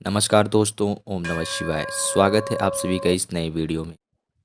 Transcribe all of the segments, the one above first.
नमस्कार दोस्तों, ओम नमः शिवाय। स्वागत है आप सभी का इस नए वीडियो में।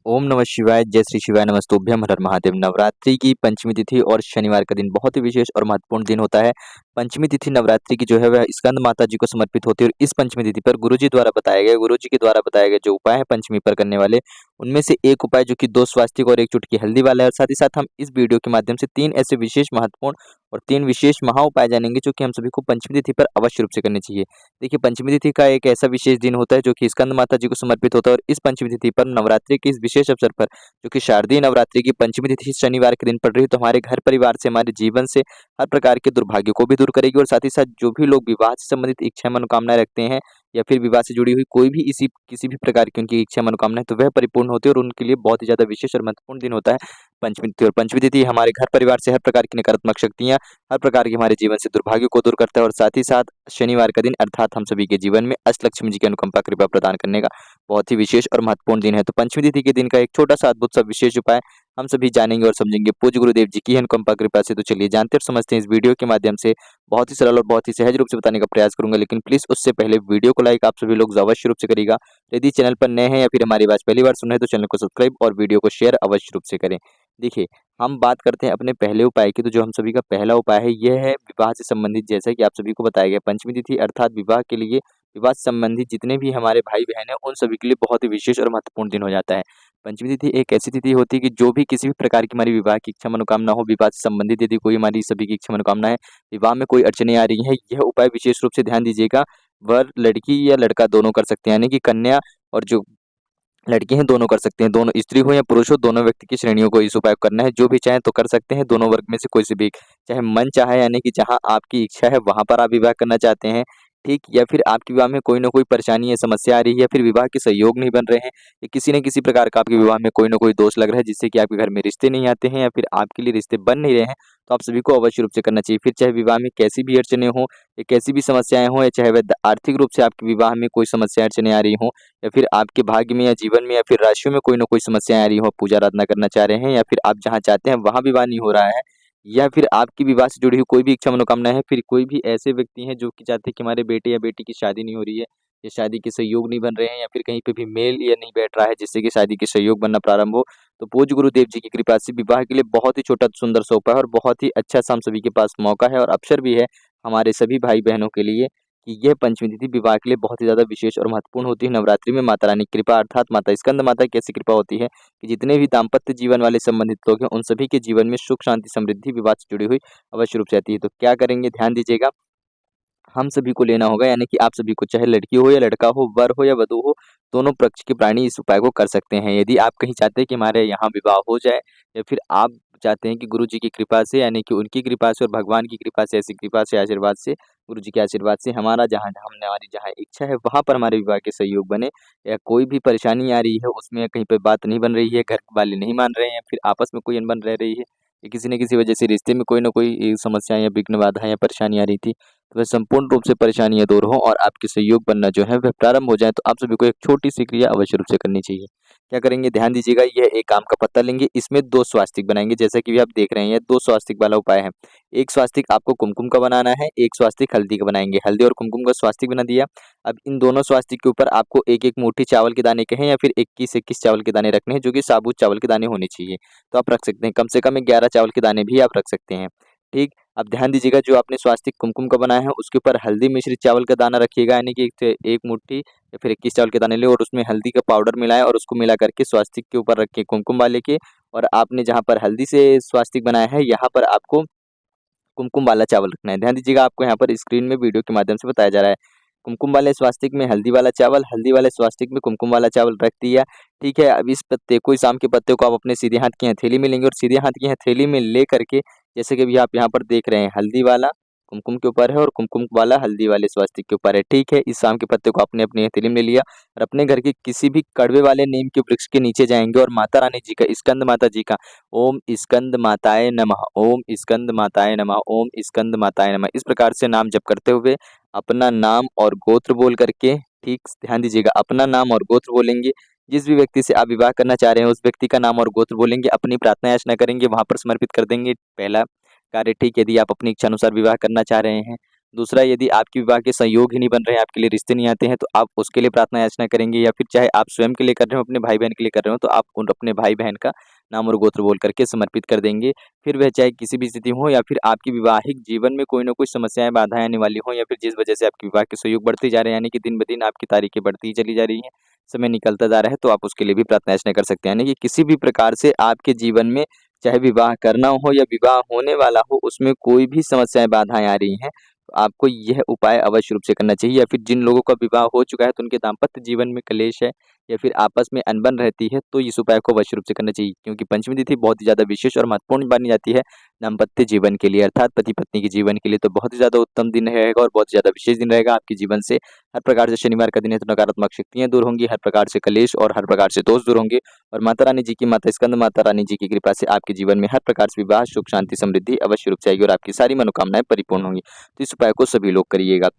ओम नमः शिवाय, जय श्री शिवाय, नमस्तुभ्यम, हर हर महादेव। नवरात्रि की पंचमी तिथि और शनिवार का दिन बहुत ही विशेष और महत्वपूर्ण दिन होता है। पंचमी तिथि नवरात्रि की जो है वह स्कंद माता जी को समर्पित होती है और इस पंचमी तिथि पर गुरु जी के द्वारा बताए गए जो उपाय है पंचमी पर करने वाले, उनमें से एक उपाय जो कि 2 स्वास्तिक और 1 चुटकी हल्दी वाला है और साथ ही साथ हम इस वीडियो के माध्यम से 3 ऐसे विशेष महत्वपूर्ण और 3 विशेष महा उपाय जानेंगे जो कि हम सभी को पंचमी तिथि पर अवश्य रूप से करने चाहिए। देखिए, पंचमी तिथि का एक ऐसा विशेष दिन होता है जो कि स्कंद माता जी को समर्पित होता है और इस पंचमी तिथि पर नवरात्रि के इस विशेष अवसर पर जो कि शारदीय नवरात्रि की पंचमी तिथि शनिवार के दिन पड़ रही है, तो हमारे घर परिवार से, हमारे जीवन से हर प्रकार के दुर्भाग्य को भी दूर करेगी और साथ ही साथ जो भी लोग विवाह से संबंधित इच्छा मनोकामनाएं रखते हैं या फिर विवाह से जुड़ी हुई कोई भी इसी किसी भी प्रकार की उनकी इच्छा मनोकामना है, तो वह परिपूर्ण होती है और उनके लिए बहुत ही ज्यादा विशेष और महत्वपूर्ण दिन होता है पंचमी तिथि। और पंचमी तिथि हमारे घर परिवार से हर प्रकार की नकारात्मक शक्तियां, हर प्रकार की हमारे जीवन से दुर्भाग्य को दूर करता है और साथ ही साथ शनिवार का दिन अर्थात हम सभी के जीवन में अष्टलक्ष्मी जी की अनुकंपा कृपा प्रदान करने का बहुत ही विशेष और महत्वपूर्ण दिन है। तो पंचमी तिथि के दिन का एक छोटा सा अद्भुत सा विशेष उपाय हम सभी जानेंगे और समझेंगे पूज्य गुरुदेव जी की अनुकंपा कृपा से। तो चलिए जानते और समझते हैं इस वीडियो के माध्यम से। बहुत ही सरल और बहुत ही सहज रूप से बताने का प्रयास करूंगा, लेकिन प्लीज उससे पहले वीडियो को लाइक आप सभी लोग अवश्य रूप से करिएगा। यदि चैनल पर नए हैं या फिर हमारी आवाज पहली बार सुन रहे हैं तो चैनल को सब्सक्राइब और वीडियो को शेयर अवश्य रूप से करें। देखिए, हम बात करते हैं अपने पहले उपाय की। तो जो हम सभी का पहला उपाय है यह है विवाह से संबंधित, जैसा कि आप सभी को बताया गया पंचमी तिथि अर्थात विवाह के लिए, विवाह से संबंधित जितने भी हमारे भाई बहन हैं उन सभी के लिए बहुत ही विशेष और महत्वपूर्ण दिन हो जाता है। पंचमी तिथि एक ऐसी तिथि होती है कि जो भी किसी भी प्रकार की हमारी विवाह की इच्छा मनोकामना हो, विवाह से संबंधित यदि कोई हमारी सभी की इच्छा मनोकामना है, विवाह में कोई अड़चने आ रही है, यह उपाय विशेष रूप से ध्यान दीजिएगा। वर लड़की या लड़का दोनों कर सकते हैं, यानी कि कन्या और जो लड़के हैं दोनों कर सकते हैं। दोनों स्त्री हो या पुरुष हो, दोनों व्यक्ति की श्रेणियों को इस उपाय को करना है। जो भी चाहे तो कर सकते हैं, दोनों वर्ग में से कोई से भी एक। चाहे मन चाहे, यानी कि जहाँ आपकी इच्छा है वहाँ पर आप विवाह करना चाहते हैं, ठीक? या फिर आपके विवाह में कोई ना कोई परेशानी या समस्या आ रही है या फिर विवाह के सहयोग नहीं बन रहे हैं या किसी न किसी प्रकार का आपके विवाह में कोई ना कोई दोष लग रहा है जिससे कि आपके घर में रिश्ते नहीं आते हैं या फिर आपके लिए रिश्ते बन नहीं रहे हैं, तो आप सभी को अवश्य रूप से करना चाहिए। फिर चाहे विवाह में कैसी भी अड़चने हों या कैसी भी समस्याएं हों या चाहे वह आर्थिक रूप से आपके विवाह में कोई समस्या अड़चने आ रही हों या फिर आपके भाग्य में या जीवन में या फिर राशियों में कोई ना कोई समस्याएं आ रही हो, पूजा आराधना करना चाह रहे हैं या फिर आप जहाँ चाहते हैं वहाँ विवाह नहीं हो रहा है या फिर आपकी विवाह से जुड़ी हुई कोई भी इच्छा मनोकामना है, फिर कोई भी ऐसे व्यक्ति हैं जो कि चाहते हैं कि हमारे बेटे या बेटी की शादी नहीं हो रही है या शादी के सहयोग नहीं बन रहे हैं या फिर कहीं पे भी मेल या नहीं बैठ रहा है जिससे कि शादी के सहयोग बनना प्रारंभ हो, तो पूज्य गुरुदेव जी की कृपा से विवाह के लिए बहुत ही छोटा सुंदर सा उपाय और बहुत ही अच्छा सा हम सभी के पास मौका है और अवसर भी है हमारे सभी भाई बहनों के लिए कि यह पंचमी तिथि विवाह के लिए बहुत ही ज़्यादा विशेष और महत्वपूर्ण होती है। नवरात्रि में माता रानी की कृपा अर्थात माता स्कंद माता की ऐसी कृपा होती है कि जितने भी दाम्पत्य जीवन वाले संबंधित लोग हैं उन सभी के जीवन में सुख शांति समृद्धि विवाह से जुड़ी हुई अवश्य रूप से आती है। तो क्या करेंगे, ध्यान दीजिएगा। हम सभी को लेना होगा, यानी कि आप सभी को, चाहे लड़की हो या लड़का हो, वर हो या वधू हो, दोनों पक्ष के प्राणी इस उपाय को कर सकते हैं। यदि आप कहीं चाहते हैं कि हमारे यहाँ विवाह हो जाए या फिर आप चाहते हैं कि गुरु जी की कृपा से, यानी कि उनकी कृपा से और भगवान की कृपा से, ऐसी कृपा से, आशीर्वाद से, गुरु जी के आशीर्वाद से हमारा जहाँ हमारी जहाँ इच्छा है वहाँ पर हमारे विवाह के सहयोग बने या कोई भी परेशानी आ रही है उसमें कहीं पे बात नहीं बन रही है, घर वाले नहीं मान रहे हैं, फिर आपस में कोई अनबन रह रही है या किसी न किसी वजह से रिश्ते में कोई ना कोई समस्या या विघ्न बाधा या परेशानी आ रही थी, तो वह संपूर्ण रूप से परेशानियाँ दूर हों और आपके सहयोग बनना जो है वह प्रारंभ हो जाए, तो आप सभी को एक छोटी सी क्रिया अवश्य रूप से करनी चाहिए। क्या करेंगे, ध्यान दीजिएगा। यह एक आम का पत्ता लेंगे, इसमें 2 स्वास्तिक बनाएंगे, जैसा कि भी आप देख रहे हैं यह 2 स्वास्तिक वाला उपाय है। एक स्वास्तिक आपको कुमकुम का बनाना है, एक स्वास्तिक हल्दी का बनाएंगे। हल्दी और कुमकुम का स्वास्तिक बना दिया। अब इन दोनों स्वास्तिक के ऊपर आपको एक एक मुट्ठी चावल के दाने के हैं या फिर 21-21 चावल के दाने रखने हैं, जो कि साबुत चावल के दाने होने चाहिए। तो आप रख सकते हैं, कम से कम 11 चावल के दाने भी आप रख सकते हैं, ठीक? अब ध्यान दीजिएगा, जो आपने स्वास्तिक कुमकुम का बनाया है उसके ऊपर हल्दी मिश्रित चावल का दाना रखिएगा, यानी कि एक मुट्ठी या फिर 21 चावल के दाने ले और उसमें हल्दी का पाउडर मिलाएं और उसको मिला करके स्वास्तिक के ऊपर रखें कुमकुम वाले के। और आपने जहाँ पर हल्दी से स्वास्तिक बनाया है यहाँ पर आपको कुमकुम वाला चावल रखना है। ध्यान दीजिएगा, आपको यहाँ पर स्क्रीन में वीडियो के माध्यम से बताया जा रहा है। कुमकुम वाले स्वास्तिक में हल्दी वाला चावल, हल्दी वाले स्वास्तिक में कुमकुम वाला चावल रख दिया, ठीक है। अब इस पत्ते को, इस आम के पत्ते को आप अपने सीधे हाथ की हथेली में लेंगे और सीधे हाथ की हथेली में ले करके, जैसे कि अभी आप यहाँ पर देख रहे हैं, हल्दी वाला कुमकुम के ऊपर है और कुमकुम वाला हल्दी वाले स्वास्तिक के ऊपर है, ठीक है। इस आम के पत्ते को आपने अपनी हथेली में ले लिया और अपने घर के किसी भी कड़वे वाले नीम के वृक्ष के नीचे जाएंगे और माता रानी जी का, स्कंद माता जी का ओम स्कंद माताय नमः, ओम स्कंद माताय नमः, ओम स्कंद माताय नमः, इस प्रकार से नाम जप करते हुए अपना नाम और गोत्र बोल करके, ठीक, ध्यान दीजिएगा, अपना नाम और गोत्र बोलेंगे। जिस भी व्यक्ति से आप विवाह करना चाह रहे हैं उस व्यक्ति का नाम और गोत्र बोलेंगे, अपनी प्रार्थना याचना करेंगे, वहां पर समर्पित कर देंगे पहला कार्य, ठीक। यदि आप अपनी इच्छा अनुसार विवाह करना चाह रहे हैं दूसरा, यदि आपके विवाह के संयोग ही नहीं बन रहे हैं, आपके लिए रिश्ते नहीं आते हैं, तो आप उसके लिए प्रार्थना याचना करेंगे, या फिर चाहे आप स्वयं के लिए कर रहे हो, अपने भाई-बहन के लिए कर रहे हो, तो आप उन अपने भाई-बहन का नाम और गोत्र बोल करके समर्पित कर देंगे। फिर वह चाहे किसी भी स्थिति में हो, या फिर आपके वैवाहिक जीवन में कोई न कोई समस्याएँ, बाधाएँ आने वाली हों, या फिर जिस वजह से आपके विवाह के संयोग बढ़ते जा रहे हैं, यानी कि दिन-ब-दिन आपकी तारीखें बढ़ती ही चली जा रही हैं, समय निकलता जा रहा है, तो आप उसके लिए भी प्रार्थना याचना कर सकते हैं। यानी कि किसी भी प्रकार से आपके जीवन में चाहे विवाह करना हो या विवाह होने वाला हो, उसमें कोई भी समस्याएँ, बाधाएँ आ रही हैं, तो आपको यह उपाय अवश्य रूप से करना चाहिए। या फिर जिन लोगों का विवाह हो चुका है, तो उनके दाम्पत्य जीवन में क्लेश है, या फिर आपस में अनबन रहती है, तो इस उपाय को अवश्य रूप से करना चाहिए, क्योंकि पंचमी तिथि बहुत ही ज़्यादा विशेष और महत्वपूर्ण मानी जाती है दाम्पत्य जीवन के लिए, अर्थात पति-पत्नी के जीवन के लिए। तो बहुत ही ज़्यादा उत्तम दिन रहेगा और बहुत ही ज़्यादा विशेष दिन रहेगा आपके जीवन से। हर प्रकार से शनिवार का दिन है, तो नकारात्मक शक्तियाँ दूर होंगी, हर प्रकार से क्लेश और हर प्रकार से दोष दूर होंगे, और माता रानी जी की, माता स्कंद माता रानी जी की कृपा से आपके जीवन में हर प्रकार से विवाह, सुख, शांति, समृद्धि अवश्य रूप से आएगी और आपकी सारी मनोकामनाएँ परिपूर्ण होंगी। तो इस उपाय को सभी लोग करिएगा।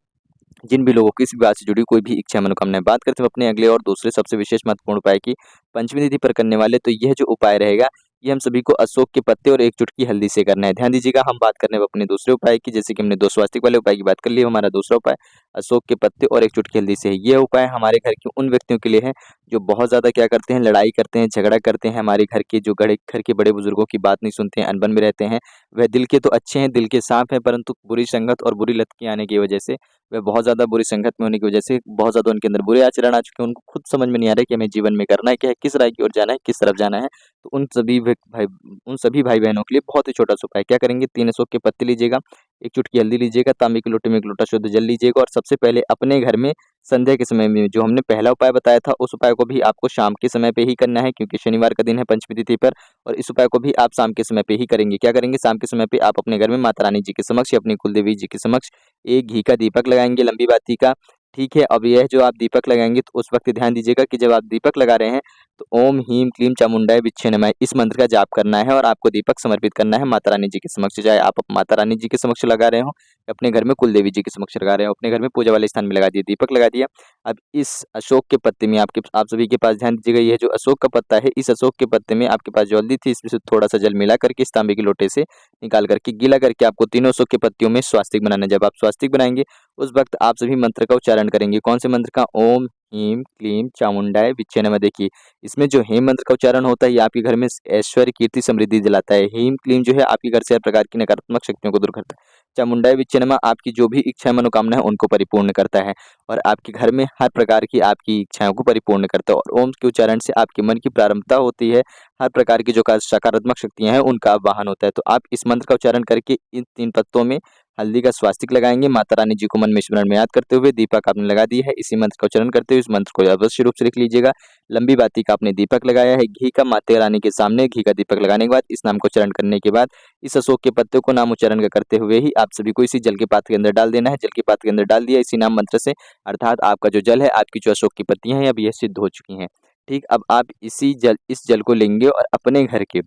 जिन भी लोगों की इस विवाह से जुड़ी कोई भी इच्छा, मनोकामनाएँ, बात करते हैं अपने अगले और दूसरे सबसे विशेष महत्वपूर्ण उपाय की, पंचमी तिथि पर करने वाले, तो यह जो उपाय रहेगा, ये हम सभी को अशोक के पत्ते और 1 चुटकी हल्दी से करना है। ध्यान दीजिएगा, हम बात कर रहे हैं अपने दूसरे उपाय की, जैसे कि हमने 2 स्वास्तिक वाले उपाय की बात कर ली, हमारा दूसरा उपाय अशोक के पत्ते और 1 चुटकी हल्दी से है। ये उपाय हमारे घर के उन व्यक्तियों के लिए है, जो बहुत ज़्यादा क्या करते हैं, लड़ाई करते हैं, झगड़ा करते हैं, हमारे घर के जो घर के बड़े बुजुर्गों की बात नहीं सुनते हैं, अनबन में रहते हैं। वह दिल के तो अच्छे हैं, दिल के साफ हैं, परंतु बुरी संगत और बुरी लत के आने की वजह से, वह बहुत ज़्यादा बुरी संगत में होने की वजह से बहुत ज़्यादा उनके अंदर बुरे आचरण आ चुके हैं। उनको खुद समझ में नहीं आ रहा है कि हमें जीवन में करना है क्या है, किस राह की ओर जाना है, किस तरफ जाना है। तो उन सभी भाई-बहनों के लिए बहुत ही छोटा-सा उपाय, क्या करेंगे, 3 अशोक के पत्ते लीजिएगा, 1 चुटकी हल्दी लीजिएगा, तांबे के लोटे में 1 लोटा शुद्ध जल लीजिएगा, और सबसे पहले अपने घर में संध्या के समय में, जो हमने पहला उपाय बताया था, उस उपाय को भी आपको शाम के समय पे ही करना है, क्योंकि शनिवार का दिन है पंचमी तिथि पर, और इस उपाय को भी आप शाम के समय पे ही करेंगे। क्या करेंगे, शाम के समय पे आप अपने घर में माता रानी जी के समक्ष या अपनी कुलदेवी जी के समक्ष एक घी का दीपक लगाएँगे, लंबी बाती का। ठीक है, अब यह जो आप दीपक लगाएँगे, तो उस वक़्त ध्यान दीजिएगा कि जब आप दीपक लगा रहे हैं, तो ओम ह्रीं क्लीं चामुंडाय विच्छे नमः, इस मंत्र का जाप करना है, और आपको दीपक समर्पित करना है माता रानी जी के समक्ष। चाहे आप माता रानी जी के समक्ष लगा रहे हो, अपने घर में कुलदेवी जी के समक्ष लगा रहे हो, अपने घर में पूजा वाले स्थान में लगा दिए, दीपक लगा दिया। अब इस अशोक के पत्ते में आप सभी के पास, ध्यान दीजिएगा, यह जो अशोक का पत्ता है, इस अशोक के पत्ते में आपके पास जो हल्दी थी, इसमें से थोड़ा-सा जल मिला करके इस तांबे के लोटे से निकाल करके, गीला करके आपको तीनों अशोक के पत्तियों में स्वास्तिक बनाना है। जब आप स्वास्तिक बनाएँगे, उस वक़्त आप सभी मंत्र का उच्चारण करेंगे। कौन से मंत्र का? ओम ह्रीं क्लीं चामुंडाय विच्छे नमः। देखिए, इसमें जो हेम मंत्र का उच्चारण होता है, ये आपके घर में ऐश्वर्य, कीर्ति, समृद्धि दिलाता है। ह्रीं क्लीं जो है, आपके घर से हर प्रकार की नकारात्मक शक्तियों को दूर करता है। चामुंडाय विच्छे नमः आपकी जो भी इच्छा, मनोकामना है, उनको परिपूर्ण करता है, और आपके घर में हर प्रकार की आपकी इच्छाओं को परिपूर्ण करता है। और ओम के उच्चारण से आपके मन की प्रारंभता होती है, हर प्रकार की जो सकारात्मक शक्तियाँ हैं, उनका आवाहन होता है। तो आप इस मंत्र का उच्चारण करके इन 3 पत्तों में हल्दी का स्वास्तिक लगाएँगे, माता रानी जी को मन में स्मरण में याद करते हुए, दीपक आपने लगा दी है, इसी मंत्र का उच्चारण करते हुए इस मंत्र को अवश्य रूप से लिख लीजिएगा। लंबी बाती का आपने दीपक लगाया है, घी का माता रानी के सामने घी का दीपक लगाने के बाद, इस नाम को उच्चारण करने के बाद, इस अशोक के पत्ते को नाम उच्चारण करते हुए ही आप सभी को इसी जल के पात्र के अंदर डाल देना है। जल के पात्र के अंदर डाल दिया इसी नाम मंत्र से, अर्थात आपका जो जल है, आपकी जो अशोक की पत्तियाँ हैं, अब ये सिद्ध हो चुकी हैं। ठीक, अब आप इस जल को लेंगे और अपने घर के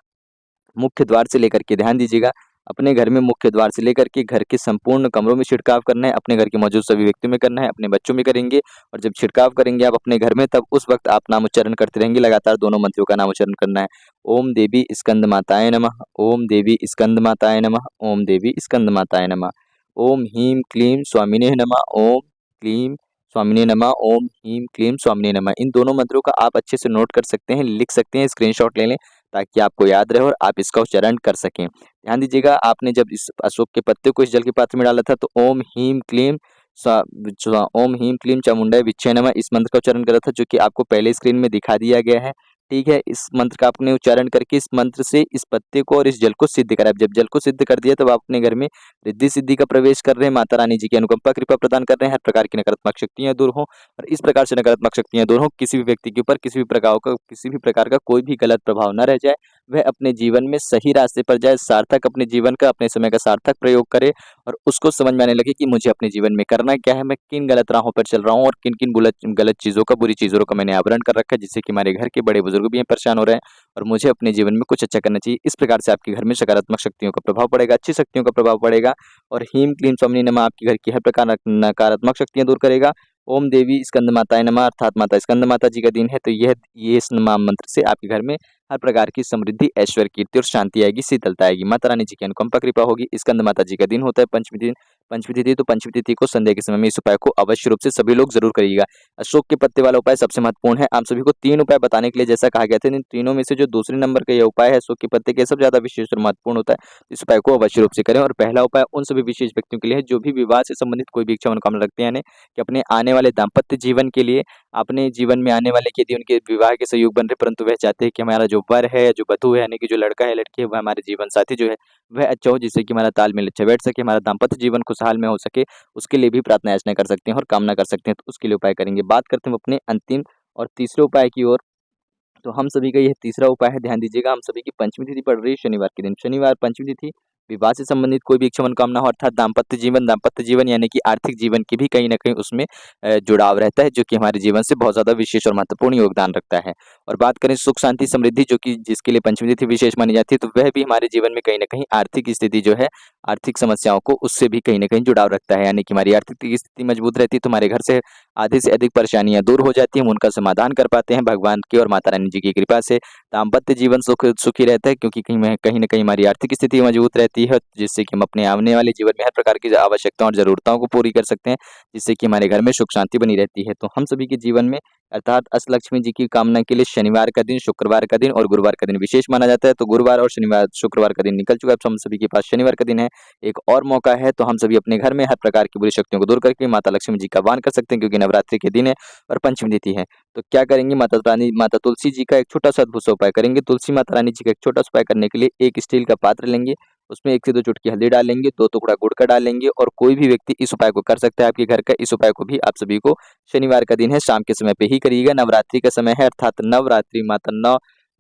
मुख्य द्वार से लेकर के, ध्यान दीजिएगा, अपने घर में मुख्य द्वार से लेकर के घर के संपूर्ण कमरों में छिड़काव करना है, अपने घर के मौजूद सभी व्यक्तियों में करना है, अपने बच्चों में करेंगे, और जब छिड़काव करेंगे आप अपने घर में, तब उस वक्त आप नाम उच्चारण करते रहेंगे, लगातार दोनों मंत्रों का नाम उच्चारण करना है। ओम देवी स्कंद माताय नमः, ओम देवी स्कंद माताय नमः, ओम देवी स्कंद माताय नमः, ओम ह्रीं क्लीं स्वामिने नमः, ओम क्लीं स्वामिने नमः, ओम ह्रीं क्लीं स्वामिने नमः। इन दोनों मंत्रों का आप अच्छे से नोट कर सकते हैं, लिख सकते हैं, स्क्रीनशॉट ले लें, ताकि आपको याद रहे और आप इसका उच्चारण कर सकें। ध्यान दीजिएगा, आपने जब इस अशोक के पत्ते को इस जल के पात्र में डाला था, तो ओम ह्रीं क्लीं ओम ह्रीं क्लीं चामुंडाय विच्छे नमः, इस मंत्र का उच्चारण करा था, जो कि आपको पहले स्क्रीन में दिखा दिया गया है। ठीक है, इस मंत्र का आपने उच्चारण करके इस मंत्र से इस पत्ते को और इस जल को सिद्ध करा। जब जल को सिद्ध कर दिया, तब आप अपने घर में रिद्धि सिद्धि का प्रवेश कर रहे हैं, माता रानी जी की अनुकंपा कृपा प्रदान कर रहे हैं, हर प्रकार की नकारात्मक शक्तियां दूर हो, और इस प्रकार से नकारात्मक शक्तियां दूर हो, किसी भी व्यक्ति के ऊपर किसी भी प्रकार का कोई भी गलत प्रभाव न रह जाए, वह अपने जीवन में सही रास्ते पर जाए, सार्थक अपने जीवन का, अपने समय का सार्थक प्रयोग करे, और उसको समझ में आने लगे कि मुझे अपने जीवन में करना क्या है, मैं किन गलत राहों पर चल रहा हूँ, और किन किन गलत चीज़ों का, बुरी चीज़ों का मैंने आवरण कर रखा है, जिससे कि हमारे घर के बड़े बुजुर्ग भी परेशान हो रहे हैं, और मुझे अपने जीवन में कुछ अच्छा करना चाहिए। इस प्रकार से आपके घर में सकारात्मक शक्तियों का प्रभाव पड़ेगा, अच्छी शक्तियों का प्रभाव पड़ेगा, और ह्रीं क्लीं स्वामिने नमः आपके घर की हर प्रकार नकारात्मक शक्तियां दूर करेगा। ओम देवी स्कंद माताय नमः, अर्थात माता स्कंद माता जी का दिन है, तो यह इस नाम मंत्र से आपके घर में हर प्रकार की समृद्धि, ऐश्वर्य, कीर्ति और शांति आएगी, शीतलता आएगी। माता रानी जी की अनुकंपा कृपा होगी। स्कंद माता जी का दिन होता है पंचमी तिथि, तो पंचमी तिथि को संध्या के समय में इस उपाय को अवश्य रूप से सभी लोग जरूर करिएगा। अशोक के पत्ते वाला उपाय सबसे महत्वपूर्ण है। आप सभी को 3 उपाय बताने के लिए जैसा कहा गया था, इन तीनों में से जो दूसरे नंबर का यह उपाय है अशोक के पत्ते के, सबसे ज्यादा विशेष और महत्वपूर्ण होता है। इस उपाय को अवश्य रूप से करें। और पहला उपाय उन सभी विशेष व्यक्तियों के लिए है जो भी विवाह से संबंधित कोई भी इच्छा मनोकामना रखते हैं, यानी कि अपने आने वाले दाम्पत्य जीवन के लिए, अपने जीवन में आने वाले, यदि उनके विवाह के संयोग बन रहे परंतु वह चाहते हैं कि हमारा जो वर है, जो वधु है, यानी कि जो लड़का है, लड़की है, वह हमारे जीवन साथी जो है वह अच्छा हो, जिससे कि हमारा तालमेल अच्छा बैठ सके, हमारा दाम्पत्य जीवन खुशहाल में हो सके, उसके लिए भी प्रार्थना याचना कर सकते हैं और कामना कर सकते हैं। तो उसके लिए उपाय करेंगे। बात करते हैं अपने अंतिम और तीसरे उपाय की ओर। तो हम सभी का यह तीसरा उपाय है। ध्यान दीजिएगा, हम सभी की पंचमी तिथि पड़ रही है शनिवार के दिन। शनिवार पंचमी तिथि, विवाह से संबंधित कोई भी इच्छा मनोकामना हो, अर्थात दाम्पत्य जीवन यानी कि आर्थिक जीवन की भी कहीं न कहीं उसमें जुड़ाव रहता है, जो कि हमारे जीवन से बहुत ज़्यादा विशेष और महत्वपूर्ण योगदान रखता है। और बात करें सुख शांति समृद्धि, जो कि जिसके लिए पंचमी तिथि विशेष मानी जाती है, तो वह भी हमारे जीवन में कहीं न कहीं आर्थिक स्थिति जो है, आर्थिक समस्याओं को उससे भी कहीं न कहीं जुड़ाव रखता है। यानी कि हमारी आर्थिक स्थिति मजबूत रहती है तो हमारे घर से आधे से अधिक परेशानियाँ दूर हो जाती हैं, हम उनका समाधान कर पाते हैं भगवान की और माता रानी जी की कृपा से। दाम्पत्य जीवन सुखी रहता है, क्योंकि कहीं न कहीं हमारी आर्थिक स्थिति मजबूत रहती है, जिससे कि हम अपने आने वाले जीवन में हर प्रकार की आवश्यकताओं और ज़रूरतों को पूरी कर सकते हैं, जिससे कि हमारे घर में सुख शांति बनी रहती है। तो हम सभी के जीवन में, अर्थात अष्टलक्ष्मी जी की कामना के लिए शनिवार का दिन, शुक्रवार का दिन और गुरुवार का दिन विशेष माना जाता है। तो गुरुवार और शनिवार, शुक्रवार का दिन निकल चुका है, तो हम सभी के पास शनिवार का दिन है। एक और मौका है, तो हम सभी अपने घर में हर प्रकार की बुरी शक्तियों को दूर करके माता लक्ष्मी जी का आह्वान कर सकते हैं, क्योंकि नवरात्रि के दिन है और पंचमी तिथि है। तो क्या करेंगे, माता तुलसी जी का एक छोटा-सा अद्भुत सा उपाय करेंगे। तुलसी माता रानी जी का एक छोटा-सा उपाय करने के लिए एक स्टील का पात्र लेंगे, उसमें 1 से 2 चुटकी हल्दी डालेंगे, 2 टुकड़ा गुड़ का डालेंगे और कोई भी व्यक्ति इस उपाय को कर सकता है आपके घर का। इस उपाय को भी आप सभी को शनिवार का दिन है, शाम के समय पे ही करिएगा। नवरात्रि का समय है, अर्थात नवरात्रि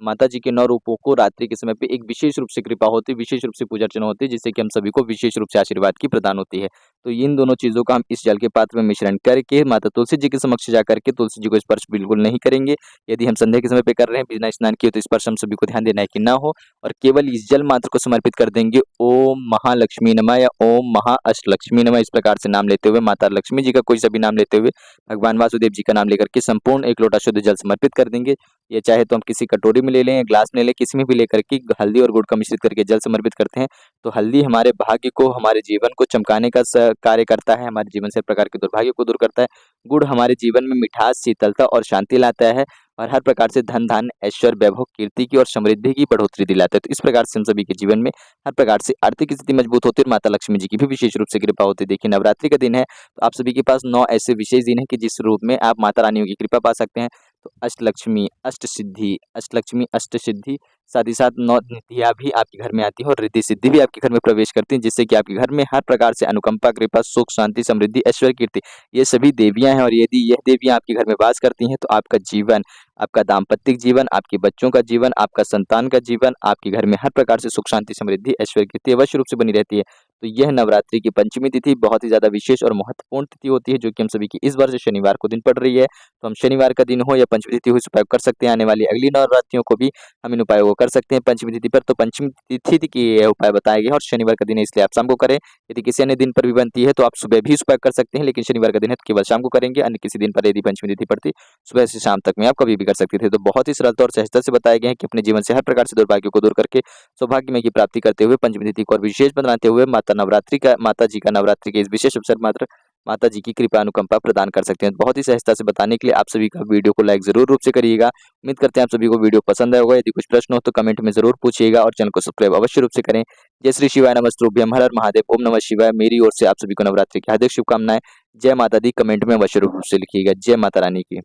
माता जी के 9 रूपों को रात्रि के समय पे एक विशेष रूप से कृपा होती है, विशेष रूप से पूजा अर्चना होती है, जिससे कि हम सभी को विशेष रूप से आशीर्वाद की प्रदान होती है। तो इन दोनों चीज़ों का हम इस जल के पात्र में मिश्रण करके माता तुलसी जी के समक्ष जाकर के तुलसी जी को स्पर्श बिल्कुल नहीं करेंगे। यदि हम संध्या के समय पे कर रहे हैं बिना स्नान किए, तो स्पर्श हम सभी को ध्यान देना है कि ना हो, और केवल इस जल मात्र को समर्पित कर देंगे। ओम महालक्ष्मी नमः या ओम महाअष्टलक्ष्मी नमः, इस प्रकार से नाम लेते हुए, माता लक्ष्मी जी का कोई सा भी नाम लेते हुए, भगवान वासुदेव जी का नाम लेकर के संपूर्ण 1 लोटा शुद्ध जल समर्पित कर देंगे। ये चाहे तो हम किसी कटोरी में ले लें या ग्लास में ले लें, किसी में भी लेकर के हल्दी और गुड़ का मिश्रित करके जल समर्पित करते हैं। तो हल्दी हमारे भाग्य को, हमारे जीवन को चमकाने का कार्य करता है, हमारे जीवन से हर प्रकार के दुर्भाग्य को दूर करता है। गुड़ हमारे जीवन में मिठास, शीतलता और शांति लाता है और हर प्रकार से धन धान्य, ऐश्वर्य, वैभव, कीर्ति की और समृद्धि की बढ़ोतरी दिलाता है। तो इस प्रकार से हम सभी के जीवन में हर प्रकार से आर्थिक स्थिति मजबूत होती है और माता लक्ष्मी जी की भी विशेष रूप से कृपा होती है। देखिए, नवरात्रि का दिन है, तो आप सभी के पास 9 ऐसे विशेष दिन है कि जिस रूप में आप माता रानियों की कृपा पा सकते हैं। तो अष्टलक्ष्मी, अष्टसिद्धि, अष्टलक्ष्मी, अष्टसिद्धि, साथ ही साथ 9 निधियाँ भी आपके घर में आती है और रिद्धि सिद्धि भी आपके घर में प्रवेश करती हैं, जिससे कि आपके घर में हर प्रकार से अनुकंपा, कृपा, सुख, शांति, समृद्धि, ऐश्वर्य, कीर्ति, ये सभी देवियाँ हैं। और यदि यह देवियाँ आपके घर में वास करती हैं, तो आपका जीवन, आपका दाम्पत्य जीवन, आपके बच्चों का जीवन, आपका संतान का जीवन, आपके घर में हर प्रकार से सुख, शांति, समृद्धि, ऐश्वर्य, कीर्ति अवश्य रूप से बनी रहती है। तो यह नवरात्रि की पंचमी तिथि बहुत ही ज़्यादा विशेष और महत्वपूर्ण तिथि होती है, जो कि हम सभी की इस वर्ष शनिवार को दिन पड़ रही है। तो हम शनिवार का दिन हो या पंचमी तिथि हो, इस उपाय को कर सकते हैं। आने वाली अगली नवरात्रियों को भी हम इन उपायों को कर सकते हैं पंचमी तिथि पर। तो पंचमी तिथि की ये उपाय बताए गए हैं और शनिवार का दिन है, इसलिए आप शाम को करें। यदि किसी अन्य दिन पर भी बनती है तो आप सुबह भी इस उपाय कर सकते हैं, लेकिन शनिवार का दिन है तो केवल शाम को करेंगे। अन्य किसी दिन पर यदि पंचमी तिथि पड़ती, सुबह से शाम तक में आप कभी भी कर सकते थे। तो बहुत ही सरलता और सहजता से बताए गए हैं कि अपने जीवन से हर प्रकार से दुर्भाग्यों को दूर करके सौभाग्यमय की प्राप्ति करते हुए, पंचमी तिथि को और विशेष बनाते हुए, माता जी का नवरात्रि के इस विशेष अवसर मात्र माता जी की कृपा अनुकंपा प्रदान कर सकते हैं। बहुत ही सहजता से बताने के लिए आप सभी का वीडियो को लाइक जरूर रूप से करिएगा। उम्मीद करते हैं आप सभी को वीडियो पसंद आया होगा। यदि कुछ प्रश्न हो तो कमेंट में जरूर पूछिएगा और चैनल को सब्सक्राइब अवश्य रूप से करें। जय श्री शिवाय, नमस्तुभ्यम, हर हर महादेव, ओम नमः शिवाय। मेरी ओर से आप सभी को नवरात्रि की हार्दिक शुभकामनाएं। जय माता दी कमेंट में अवश्य रूप से लिखिएगा। जय माता रानी की।